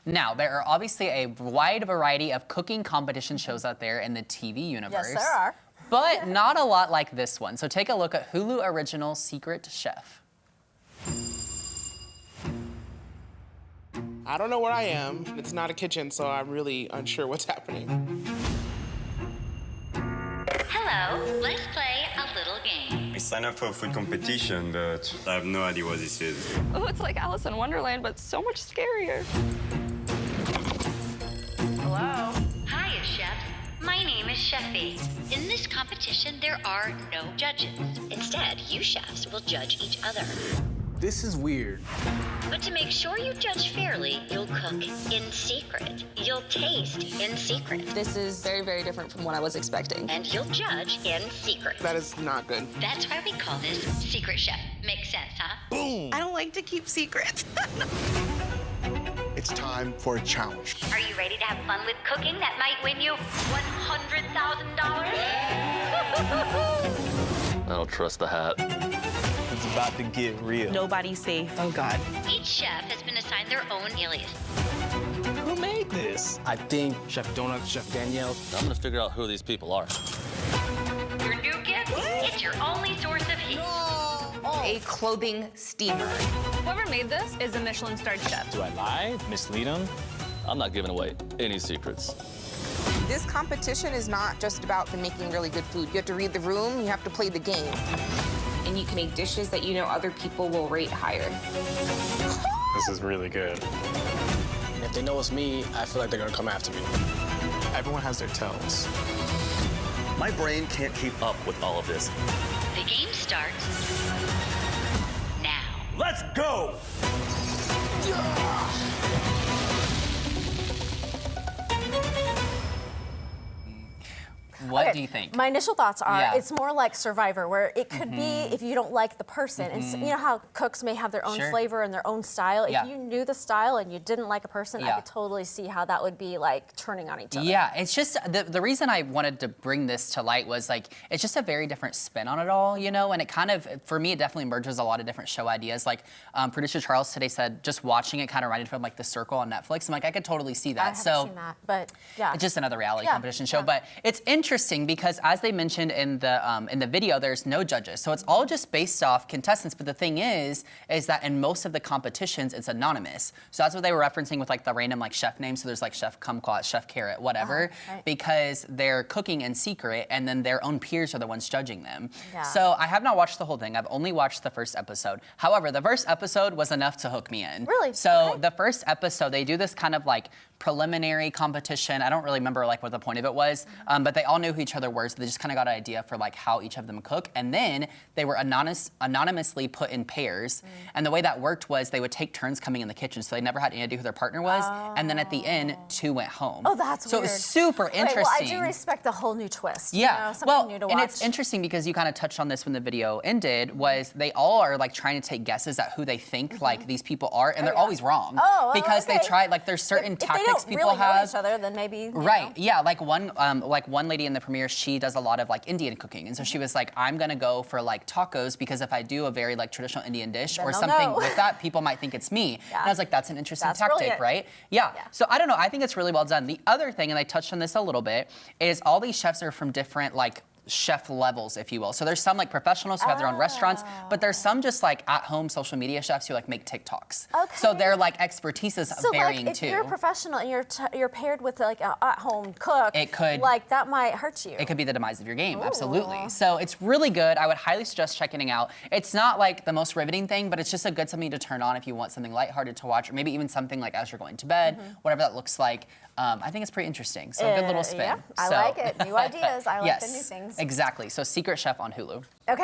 Now, there are obviously a wide variety of cooking competition shows out there in the TV universe. Yes, there are. But not a lot like this one. So take a look at Hulu original Secret Chef. I don't know where I am. It's not a kitchen, so I'm really unsure what's happening. Hello, let's play a little game. I signed up for a food competition, but I have no idea what this is. Oh, it's like Alice in Wonderland, but so much scarier. Hello? Hiya, chefs. My name is Chefy. In this competition, there are no judges. Instead, you chefs will judge each other. This is weird. But to make sure you judge fairly, you'll cook in secret. You'll taste in secret. This is very, very different from what I was expecting. And you'll judge in secret. That is not good. That's why we call this Secret Chef. Makes sense, huh? Boom! I don't like to keep secrets. It's time for a challenge. Are you ready to have fun with cooking that might win you $100,000? I don't trust the hat. It's about to get real. Nobody's safe. Oh, God. Each chef has been assigned their own alias. Who made this? I think Chef Donut, Chef Danielle. I'm gonna figure out who these people are. Your new gift? It's your only source of heat. A clothing steamer. Whoever made this is a Michelin-starred chef. Do I lie? Mislead them? I'm not giving away any secrets. This competition is not just about making really good food. You have to read the room, you have to play the game. And you can make dishes that you know other people will rate higher. This is really good. If they know it's me, I feel like they're gonna come after me. Everyone has their tells. My brain can't keep up with all of this. The game starts now. Let's go! What do you think? My initial thoughts are Yeah. it's more like Survivor, where it could be if you don't like the person. And so, you know how cooks may have their own Sure. flavor and their own style? Yeah. If you knew the style and you didn't like a person, I Yeah. could totally see how that would be like turning on each other. Yeah, it's just the reason I wanted to bring this to light was like it's just a very different spin on it all, you know, and it kind of for me it definitely merges a lot of different show ideas. Like producer Charles today said, just watching it kind of reminded him of like The Circle on Netflix. I'm like I could totally see that. I haven't seen that, but yeah. It's just another reality Yeah, competition show, yeah. but it's interesting because as they mentioned in the video, there's no judges, so it's all just based off contestants. But the thing is that in most of the competitions, it's anonymous. So that's what they were referencing with like the random like chef names. So there's like Chef Kumquat, Chef Carrot, whatever, right. because they're cooking in secret, and then their own peers are the ones judging them. Yeah. So I have not watched the whole thing. I've only watched the first episode. However, the first episode was enough to hook me in. Really? So Okay. the first episode, they do this kind of like preliminary competition. I don't really remember like what the point of it was, but they all knew who each other were, so they just kind of got an idea for like how each of them cook. And then they were anonymously put in pairs. And the way that worked was they would take turns coming in the kitchen, so they never had any idea who their partner was. And then at the end, two went home. Oh, that's so weird. it was super interesting. Well, I do respect the whole new twist. Yeah, You know, something well, new to and watch. it's interesting because you kind of touched on this when the video ended, was they all are like trying to take guesses at who they think like these people are, and they're always wrong. Oh, well, because okay. they try, like there's certain if tactics they don't people really have. know each other, then maybe, you Right, know. yeah, like one lady in the premiere, she does a lot of like Indian cooking, and so she was like, I'm gonna go for like tacos because if I do a very like traditional Indian dish Then or they'll something know. with that, people might think it's me. Yeah. And I was like, that's an interesting That's tactic, brilliant. right? Yeah. Yeah. So I don't know, I think it's really well done. The other thing, and I touched on this a little bit, is all these chefs are from different like chef levels, if you will. So there's some like professionals who have their own restaurants, but there's some just like at-home social media chefs who like make TikToks. Okay. So their like expertise is So varying like, if too. you're a professional and you're paired with like an at-home cook, It could- like that might hurt you. It could be the demise of your game, absolutely. So it's really good. I would highly suggest checking it out. It's not like the most riveting thing, but it's just a good something to turn on if you want something lighthearted to watch, or maybe even something like as you're going to bed, whatever that looks like. I think it's pretty interesting. So a good little spin. Yeah, I So- like it. New ideas. I like yes, the new things. Exactly. So Secret Chef on Hulu. Okay.